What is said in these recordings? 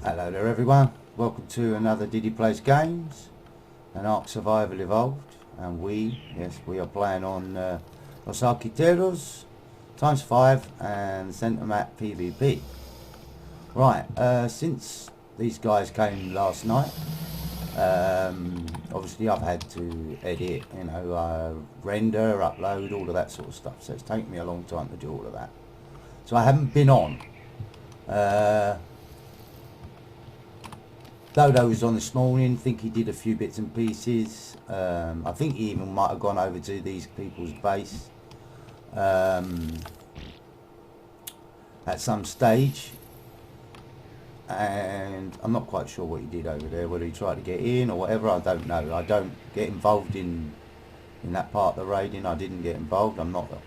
Hello there everyone, welcome to another Diddy Plays Games, an Ark Survival Evolved, and we are playing on Los Arquiteros ×5 and Centre Map PvP. Right, since these guys came last night, obviously I've had to edit, render, upload, all of that sort of stuff, so it's taken me a long time to do all of that. So I haven't been on. Dodo was on this morning. I think he did a few bits and pieces. I think he even might have gone over to these people's base at some stage, and I'm not quite sure what he did over there, whether he tried to get in or whatever. I don't know. I don't get involved in that part of the raiding. I didn't get involved. I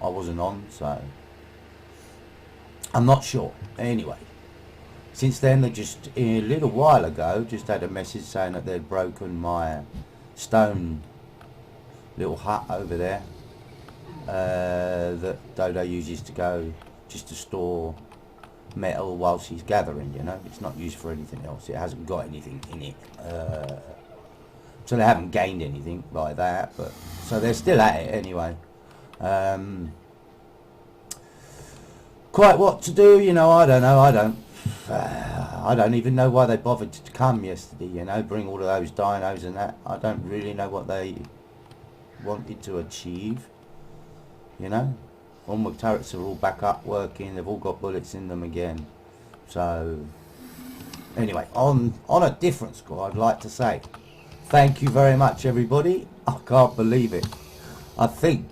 wasn't on, so I'm not sure. Anyway, since then, they just a little while ago just had a message saying that they'd broken my stone little hut over there that Dodo uses to go just to store metal whilst he's gathering. It's not used for anything else. It hasn't got anything in it, so they haven't gained anything by that. But so they're still at it anyway. Quite what to do, I don't know. I don't even know why they bothered to come yesterday, bring all of those dinos and that. I don't really know what they wanted to achieve, All my turrets are all back up working, they've all got bullets in them again. So, anyway, on a different score, I'd like to say, thank you very much everybody. I can't believe it. I think,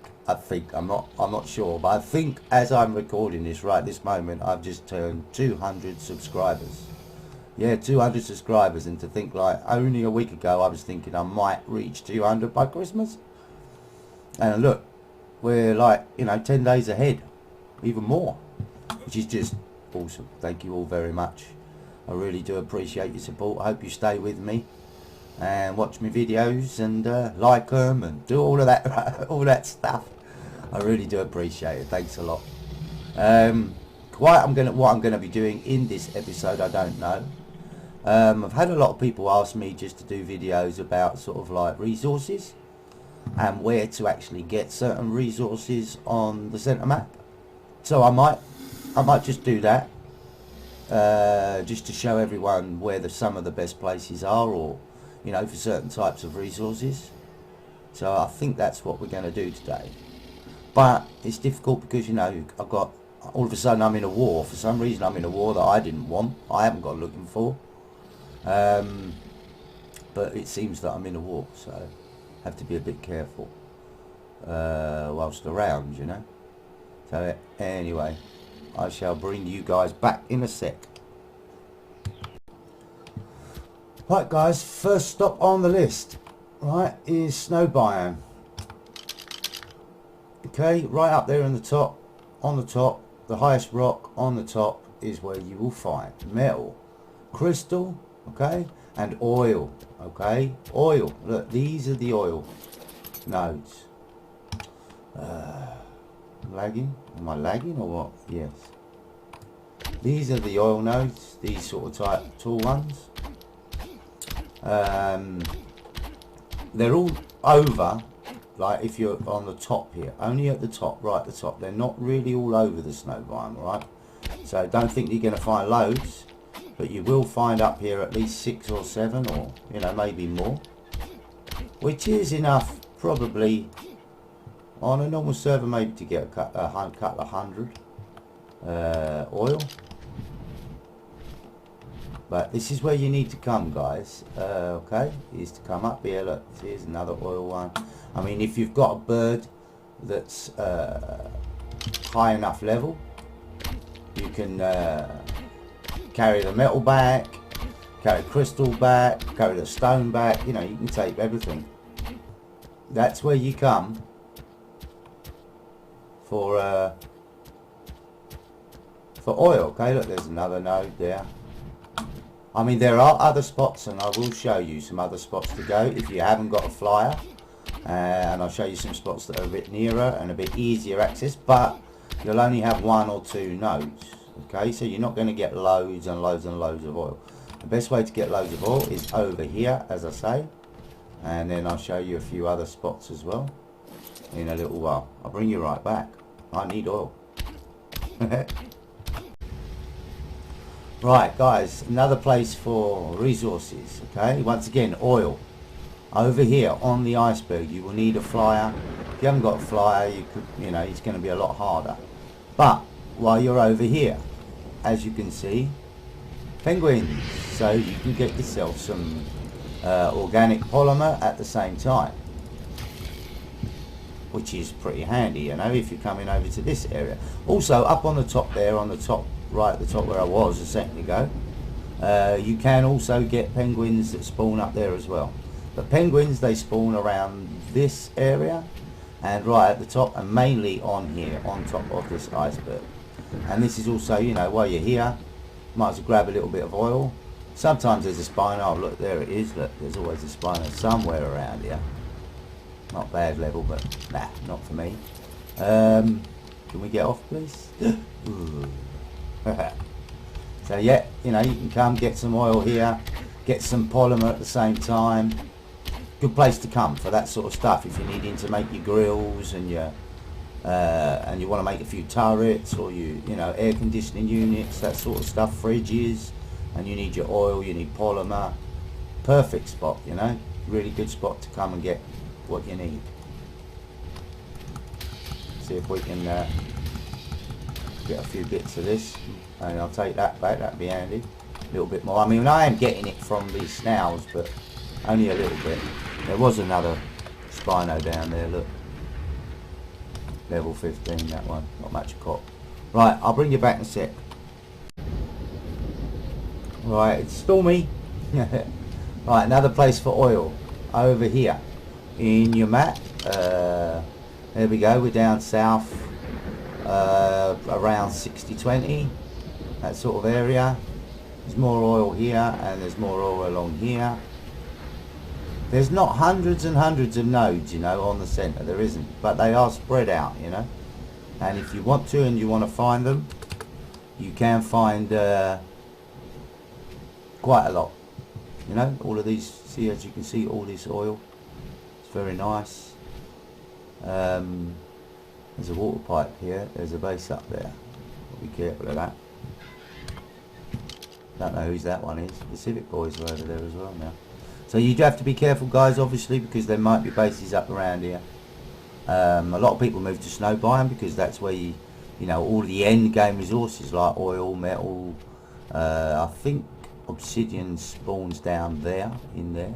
I'm not sure, but I think as I'm recording this right this moment, I've just turned 200 subscribers. Yeah, 200 subscribers, and to think like only a week ago I was thinking I might reach 200 by Christmas. And look, we're like, 10 days ahead, even more, which is just awesome. Thank you all very much. I really do appreciate your support. I hope you stay with me and watch my videos and like them and do all of that all that stuff. I really do appreciate it. Thanks a lot. What I'm gonna be doing in this episode, I don't know. I've had a lot of people ask me just to do videos about sort of like resources and where to actually get certain resources on the centre map. So I might just do that, just to show everyone where some of the best places are, or for certain types of resources. So I think that's what we're going to do today. But it's difficult because I've got, all of a sudden I'm in a war. For some reason I'm in a war that I didn't want, I haven't got looking for, but it seems that I'm in a war, so I have to be a bit careful whilst around, So anyway, I shall bring you guys back in a sec. Right guys, first stop on the list, right, is snow biome. Okay, right up there on the top, the highest rock on the top is where you will find metal, crystal, okay, and oil, okay. Oil, look, these are the oil nodes. Lagging? Am I lagging or what? Yes. These are the oil nodes, these sort of type tall ones. They're all over, like if you're on the top here, only at the top, right at the top. They're not really all over the snow biome, right? So don't think you're going to find loads, but you will find up here at least 6 or 7, or maybe more, which is enough probably on a normal server maybe to get a couple of hundred oil. But this is where you need to come, guys. Okay, is to come up here. Look, here's another oil one. I mean, if you've got a bird that's high enough level, you can carry the metal back, carry crystal back, carry the stone back. You can take everything. That's where you come for oil. Okay, look, there's another node there. I mean, there are other spots, and I will show you some other spots to go if you haven't got a flyer, and I'll show you some spots that are a bit nearer and a bit easier access, but you'll only have 1 or 2 nodes. Okay, so you're not going to get loads and loads and loads of oil. The best way to get loads of oil is over here, as I say, and then I'll show you a few other spots as well in a little while. I'll bring you right back. I need oil. Right guys, another place for resources. Okay, once again, oil. Over here on the iceberg you will need a flyer. If you haven't got a flyer, you could, it's going to be a lot harder. But while you're over here, as you can see, penguins, so you can get yourself some organic polymer at the same time, which is pretty handy, if you're coming over to this area. Also, up on the top there, on the top right at the top where I was a second ago, you can also get penguins that spawn up there as well. But penguins, they spawn around this area and right at the top, and mainly on here, on top of this iceberg. And this is also, while you're here, might as well grab a little bit of oil. Sometimes there's a spino. Oh, look, there it is. Look, there's always a spino somewhere around here. Not bad level, but nah, not for me. Can we get off, please? So yeah, you can come get some oil here, get some polymer at the same time. Good place to come for that sort of stuff if you're needing to make your grills and your and you want to make a few turrets, or air conditioning units, that sort of stuff, fridges, and you need your oil, you need polymer. Perfect spot, really good spot to come and get what you need. See if we can get a few bits of this, and I'll take that back. That'd be handy. A little bit more. I mean, I am getting it from these snails, but only a little bit. There was another spino down there, look. Level 15, that one. Not much cop. Right, I'll bring you back in a sec. Right, it's stormy. Right, another place for oil. Over here. In your map. There we go, we're down south. Around 60-20. That sort of area. There's more oil here, and there's more oil along here. There's not hundreds and hundreds of nodes, on the centre. There isn't, but they are spread out, and if you want to and you want to find them, you can find quite a lot. All of these, see, as you can see, all this oil. It's very nice. There's a water pipe here. There's a base up there. Be careful of that. Don't know whose that one is. The Civic boys are over there as well now. So you do have to be careful, guys, obviously, because there might be bases up around here. A lot of people move to snow biome because that's where all the end game resources like oil, metal. I think obsidian spawns down there, in there.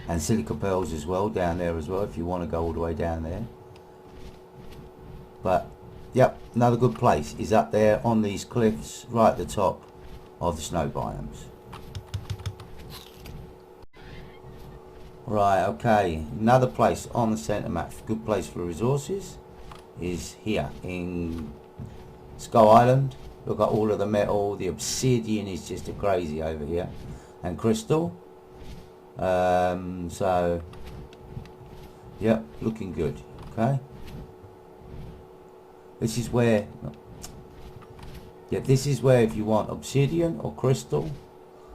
And silica pearls as well, down there as well, if you want to go all the way down there. But yep, another good place is up there on these cliffs right at the top of the snow biomes. Right, okay, another place on the centre map, good place for resources, is here in Skull Island. Look at all of the metal. The obsidian is just a crazy over here, and crystal. So yep, looking good. Okay, this is where, yeah, this is where if you want obsidian or crystal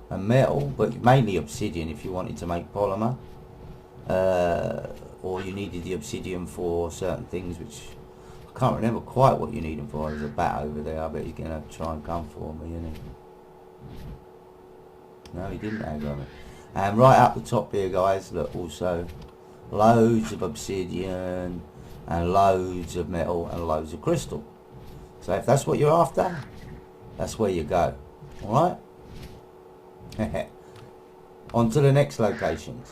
and metal, but mainly obsidian if you wanted to make polymer, or you needed the obsidian for certain things, which I can't remember quite what you need them for. There's a bat over there. I bet he's gonna try and come for me, isn't he? No, he didn't hang on me. And right up the top here, guys, look, also loads of obsidian and loads of metal and loads of crystal. So if that's what you're after, that's where you go. Alright? On to the next locations.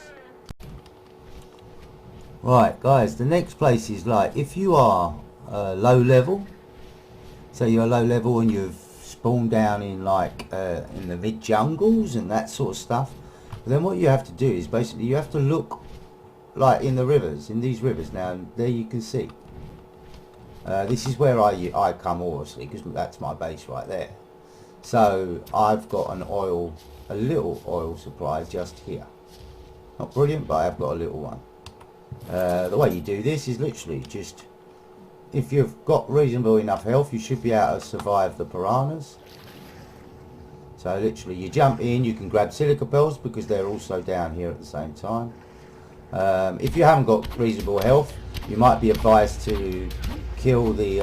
Right, guys, the next place is like, if you are low level, so you're low level and you've spawned down in like in the mid jungles and that sort of stuff, then what you have to do is basically you have to look like in the rivers, in these rivers. Now there you can see this is where I come, obviously, because that's my base right there. So I've got a little oil supply just here. Not brilliant, but I've got a little one. The way you do this is literally just if you've got reasonable enough health, you should be able to survive the piranhas. So literally you jump in, you can grab silica bells because they're also down here at the same time. If you haven't got reasonable health, you might be advised to kill the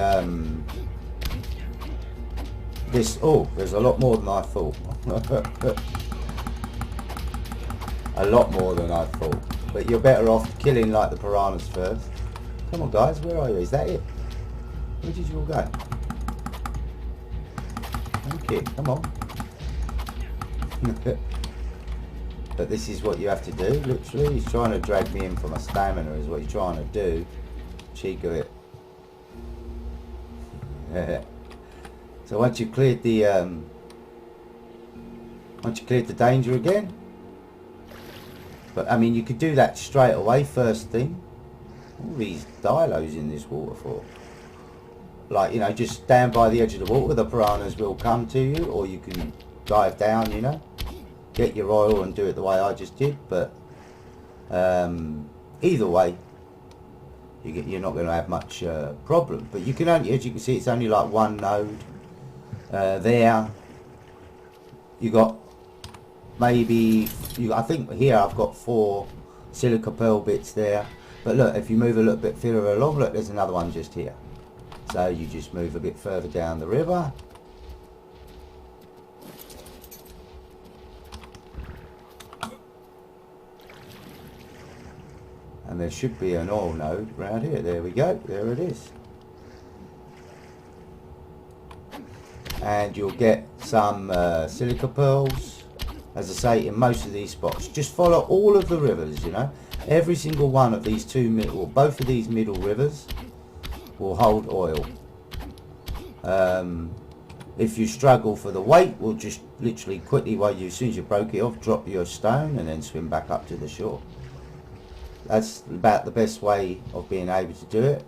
oh, there's a lot more than I thought. A lot more than I thought. But you're better off killing like the piranhas first. Come on guys, where are you? Is that it? Where did you all go? Okay, come on. But this is what you have to do, literally. He's trying to drag me in for my stamina is what he's trying to do. Cheek of it. So once you've cleared the danger again. But I mean you could do that straight away first thing. All these dilos in this waterfall. Like, you know, just stand by the edge of the water, the piranhas will come to you, or you can dive down, you know. Get your oil and do it the way I just did, but either way you're not going to have much problem. But you can only, as you can see, it's only like one node there. You got maybe I think here I've got 4 silica pearl bits there, but look, if you move a little bit further along, look, there's another one just here. So you just move a bit further down the river. And there should be an oil node around here. There we go. There it is. And you'll get some silica pearls. As I say, in most of these spots. Just follow all of the rivers, you know. Every single one of these both of these middle rivers will hold oil. If you struggle for the weight, we'll just literally quickly, as soon as you broke it off, drop your stone and then swim back up to the shore. That's about the best way of being able to do it.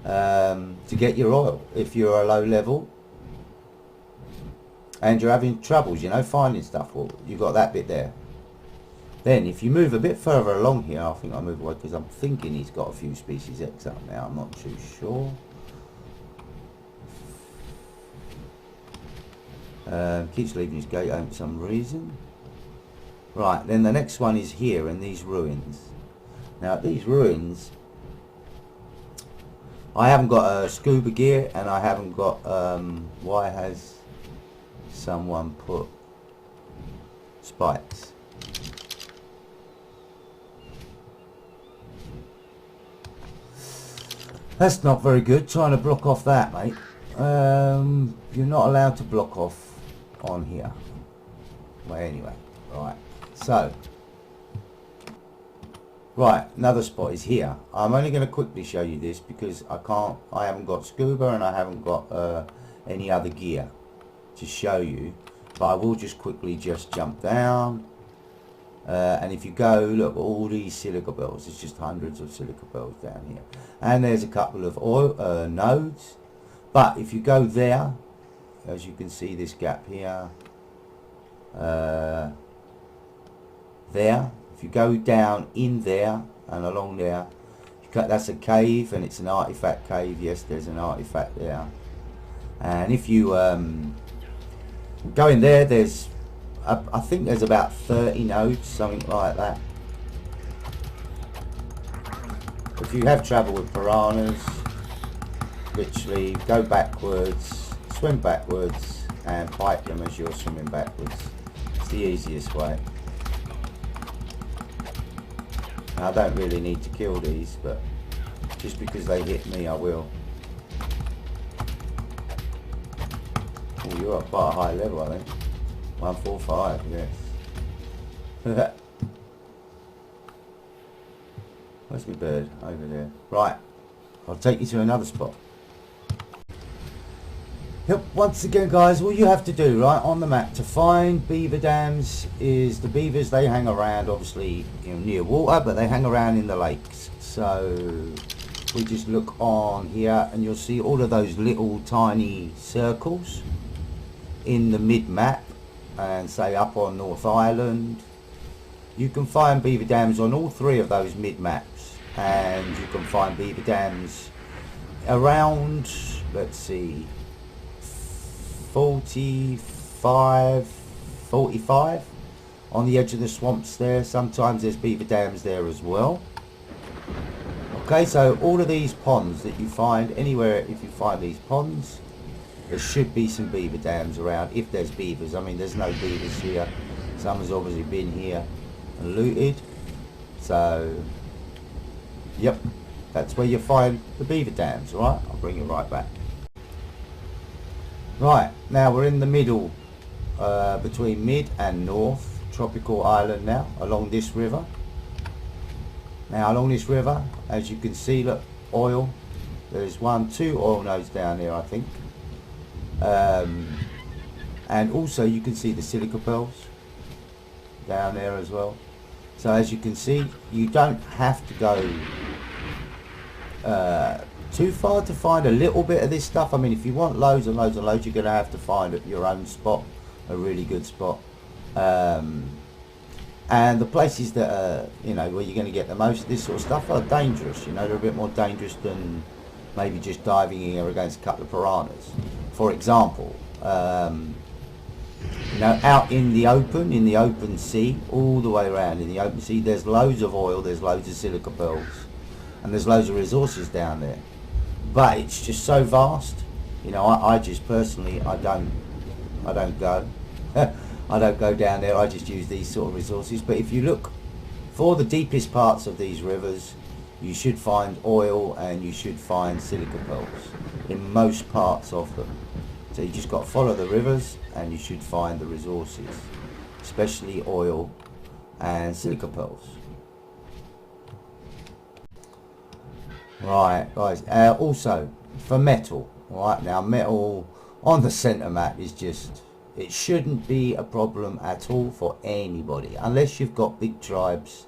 To get your oil if you're a low level and you're having troubles, you know, finding stuff. Well, you've got that bit there. Then if you move a bit further along here, I think I move away because I'm thinking he's got a few species X up now. I'm not too sure. Keeps leaving his gate open for some reason. Right, then the next one is here in these ruins. Now these ruins, I haven't got a scuba gear and I haven't got, why has someone put spikes? That's not very good, trying to block off that, mate. You're not allowed to block off on here. Well, anyway, right. So, right, another spot is here. I'm only going to quickly show you this because I haven't got scuba and I haven't got any other gear to show you. But I will just quickly jump down. And if you go, look, all these silica bells, there's just hundreds of silica bells down here. And there's a couple of oil nodes. But if you go there, as you can see this gap here, there, if you go down in there and along there, that's a cave and it's an artifact cave. Yes, there's an artifact there. And if you go in there, there's I think there's about 30 nodes, something like that. If you have trouble with piranhas, literally go backwards, swim backwards and fight them as you're swimming backwards. It's the easiest way. I don't really need to kill these, but just because they hit me I will. Oh, you're at quite a high level, I think. 145, yes. Where's my bird? Over there. Right, I'll take you to another spot. Yep, once again guys, all you have to do, right, on the map to find beaver dams is the beavers, they hang around obviously, you know, near water, but they hang around in the lakes. So we just look on here and you'll see all of those little tiny circles in the mid map. And say up on North Island, you can find beaver dams on all 3 of those mid maps. and you can find beaver dams around, let's see, 45 on the edge of the swamps there. Sometimes there's beaver dams there as well. Okay, so all of these ponds that you find anywhere, if you find these ponds, there should be some beaver dams around, if there's beavers. I mean, there's no beavers here. Someone's obviously been here and looted. So, yep, that's where you find the beaver dams, right? I'll bring you right back. Right, now we're in the middle, between mid and north tropical island now, along this river. Now along this river, as you can see, look, oil. There's two oil nodes down here, I think. And also you can see the silica pearls down there as well. So as you can see, you don't have to go too far to find a little bit of this stuff. I mean, if you want loads and loads and loads, you're going to have to find your own spot, a really good spot. And the places that are, you know, where you're going to get the most of this sort of stuff are dangerous. You know, they're a bit more dangerous than maybe just diving in against a couple of piranhas. For example, you know, out in the open sea, all the way around in the open sea, there's loads of oil, there's loads of silica pearls, and there's loads of resources down there. But it's just so vast. You know, I just personally, I don't go. I don't go down there. I just use these sort of resources. But if you look for the deepest parts of these rivers, you should find oil and you should find silica pearls in most parts of them. So you just got to follow the rivers and you should find the resources, especially oil and silica pearls. Right, guys. Also, for metal, right now, metal on the center map is just, it shouldn't be a problem at all for anybody, unless you've got big tribes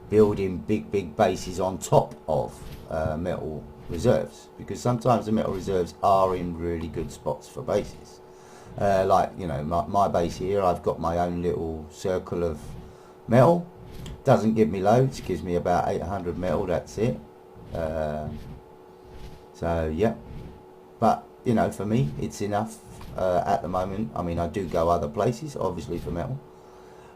building big bases on top of metal reserves, because sometimes the metal reserves are in really good spots for bases. Like, you know, my base here, I've got my own little circle of metal. Doesn't give me loads, gives me about 800 metal, that's it. So yeah, but you know, for me it's enough at the moment. I mean, I do go other places obviously for metal.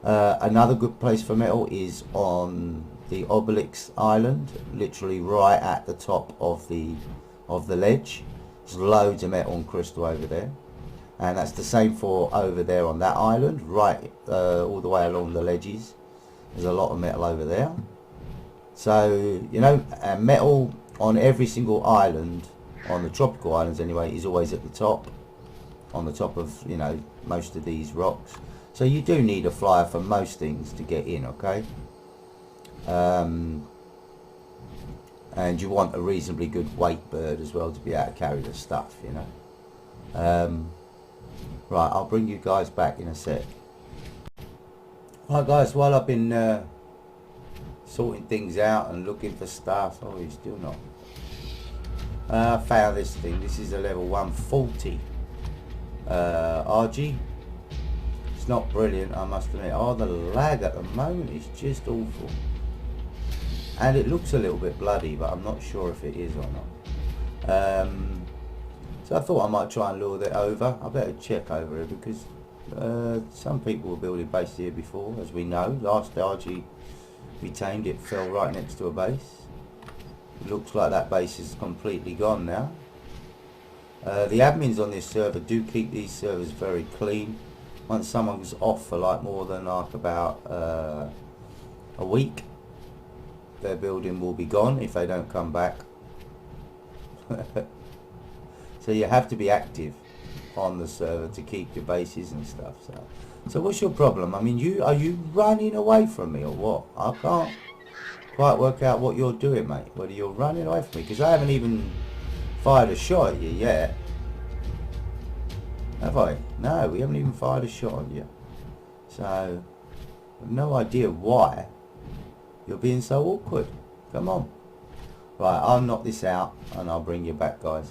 Another good place for metal is on the Obelix Island, literally right at the top of the ledge. There's loads of metal and crystal over there, and that's the same for over there on that island, right all the way along the ledges. There's a lot of metal over there. So, you know, metal on every single island, on the tropical islands anyway, is always at the top, on the top of, you know, most of these rocks. So you do need a flyer for most things to get in, okay? And you want a reasonably good weight bird as well to be able to carry the stuff, you know. Right, I'll bring you guys back in a sec. Right guys, while I've been sorting things out and looking for stuff, oh, he's still not. I found this thing. This is a level 140 Argy. It's not brilliant, I must admit. Oh, the lag at the moment is just awful, and it looks a little bit bloody, but I'm not sure if it is or not. So I thought I might try and lure that over. I better check over here, because some people were building bases here before, as we know. Last Argy we tamed, it fell right next to a base. It looks like that base is completely gone now. The admins on this server do keep these servers very clean. Once someone's off for like more than like about a week, their building will be gone if they don't come back. So you have to be active on the server to keep your bases and stuff. So what's your problem? I mean, are you running away from me or what? I can't quite work out what you're doing, mate. Whether you're running away from me, because I haven't even fired a shot at you yet. Have I? No, we haven't even fired a shot on you. So I've no idea why you're being so awkward. Come on. Right, I'll knock this out and I'll bring you back, guys.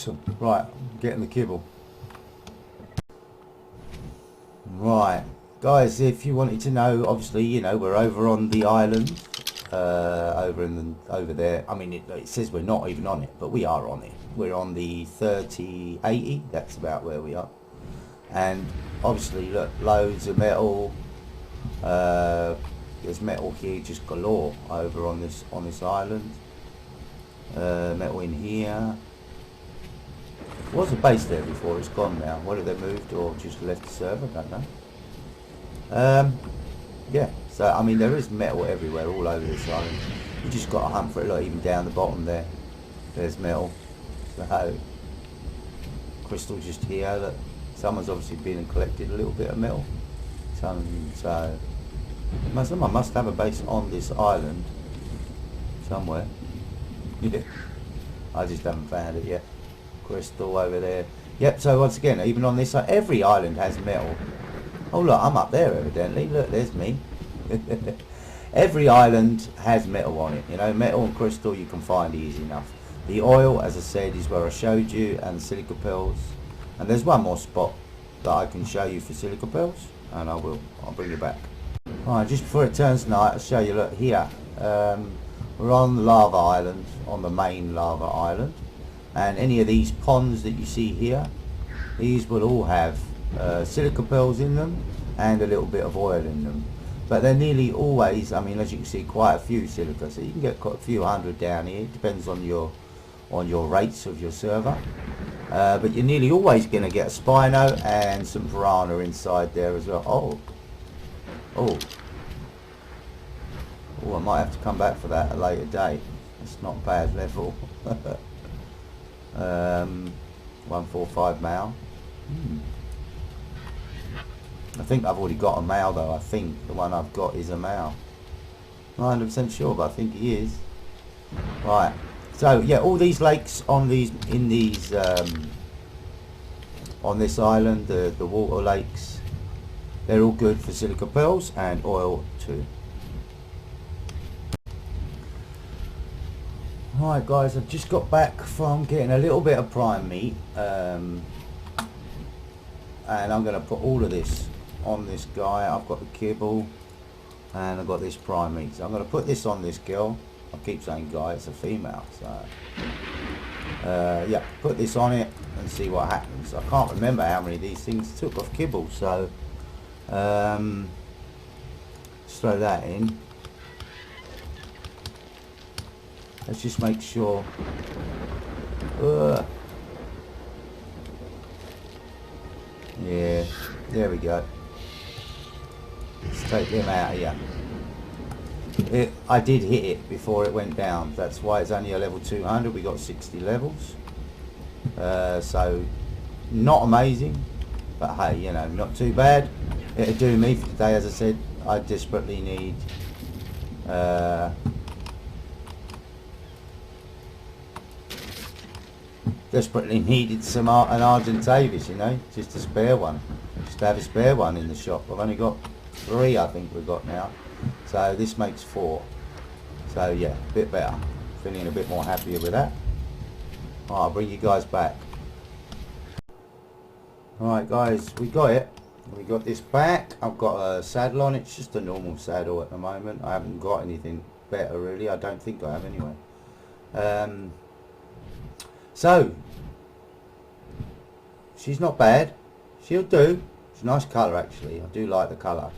Awesome. Right, getting the kibble. Right, guys, if you wanted to know, obviously, you know, we're over on the island, over there. I mean, it says we're not even on it, but we are on it. We're on the 3080. That's about where we are. And obviously, look, loads of metal. There's metal here just galore over on this island. Metal in here. There was a base there before, it's gone now. Whether they moved or just left the server, I don't know. Yeah, so I mean there is metal everywhere, all over this island. You just got to hunt for it. Look, even down the bottom there, there's metal. So crystal just here. That someone's obviously been and collected a little bit of metal. So someone must have a base on this island somewhere. Yeah, I just haven't found it yet. Crystal over there. Yep, so once again, even on this side, every island has metal. Oh look, I'm up there evidently. Look, there's me. Every island has metal on it. You know, metal and crystal you can find easy enough. The oil, as I said, is where I showed you, and silica pearls. And there's one more spot that I can show you for silica pearls, and I'll bring you back. Alright, just before it turns night, I'll show you, look, here. We're on the lava island, on the main lava island. And any of these ponds that you see here, these will all have silica pearls in them and a little bit of oil in them. But they're nearly always, I mean, as you can see, quite a few silica. So you can get quite a few hundred down here. It depends on your rates of your server. But you're nearly always going to get a spino and some piranha inside there as well. Oh, I might have to come back for that at a later date. It's not a bad level. 145 male. I think I've already got a male though. I think the one I've got is a male. Not 100% sure, but I think he is. Right. So yeah, all these lakes on this island, the water lakes, they're all good for silica pearls and oil too. Alright guys, I've just got back from getting a little bit of prime meat, and I'm going to put all of this on this guy. I've got the kibble and I've got this prime meat, so I'm going to put this on this girl. I keep saying guy, it's a female, so yeah, put this on it and see what happens. I can't remember how many of these things took off kibble, so let's throw that in. Let's just make sure. Yeah, there we go. Let's take them out of here. I did hit it before it went down. That's why it's only a level 200. We got 60 levels. So, not amazing. But hey, you know, not too bad. It'll do me for today. As I said, I desperately need... desperately needed an Argent Davis, you know, just a spare one. Just to have a spare one in the shop. I've only got 3, I think we've got now. So this makes 4. So yeah, a bit better. Feeling a bit more happier with that. I'll bring you guys back. Alright guys, we got it. We got this back. I've got a saddle on. It's just a normal saddle at the moment. I haven't got anything better really. I don't think I have anyway. So, she's not bad. She'll do. It's a nice colour actually. I do like the colour.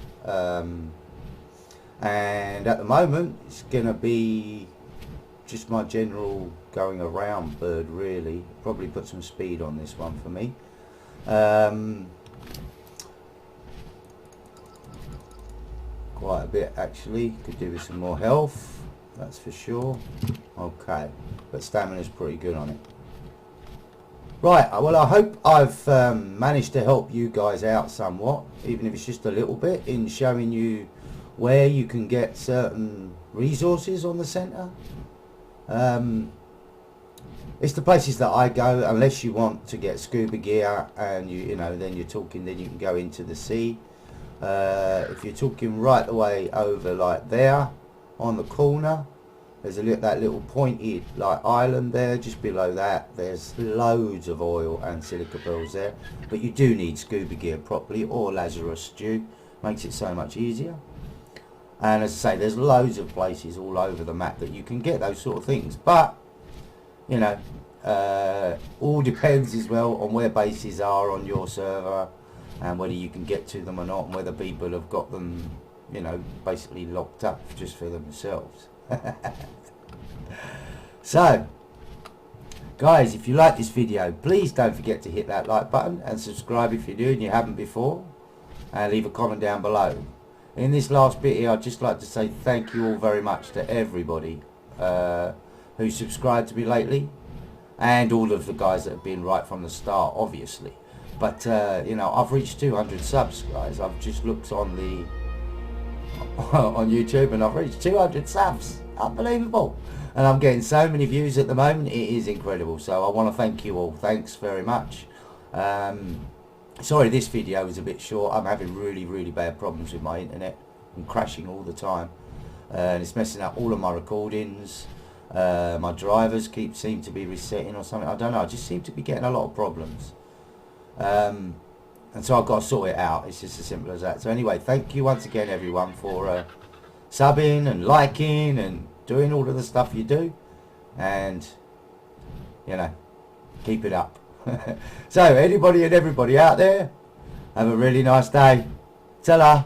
And at the moment, it's going to be just my general going around bird really. Probably put some speed on this one for me. Quite a bit actually. Could do with some more health. That's for sure. Okay. But stamina's pretty good on it. Right, well I hope I've managed to help you guys out somewhat, even if it's just a little bit, in showing you where you can get certain resources on the centre. It's the places that I go, unless you want to get scuba gear and you know, then you're talking, then you can go into the sea. If you're talking right the way over like there on the corner, There's that little pointed like island there. Just below that, there's loads of oil and silica pearls there. But you do need scuba gear properly, or Lazarus stew. Makes it so much easier. And as I say, there's loads of places all over the map that you can get those sort of things. But you know, all depends as well on where bases are on your server, and whether you can get to them or not, and whether people have got them, you know, basically locked up just for themselves. So guys, if you like this video, please don't forget to hit that like button and subscribe if you do and you haven't before, and leave a comment down below. In this last bit here, I'd just like to say thank you all very much to everybody who subscribed to me lately, and all of the guys that have been right from the start, obviously. But you know, I've reached 200 subs, guys. I've just looked on the on YouTube and I've reached 200 subs. Unbelievable. And I'm getting so many views at the moment, it is incredible. So I want to thank you all. Thanks very much. Sorry this video was a bit short. I'm having really bad problems with my internet. I'm crashing all the time, and it's messing up all of my recordings. My drivers seem to be resetting or something. I don't know, I just seem to be getting a lot of problems. And so I've got to sort it out. It's just as simple as that. So anyway, thank you once again everyone for subbing and liking and doing all of the stuff you do, and you know, keep it up. So anybody and everybody out there, have a really nice day. Ta-la.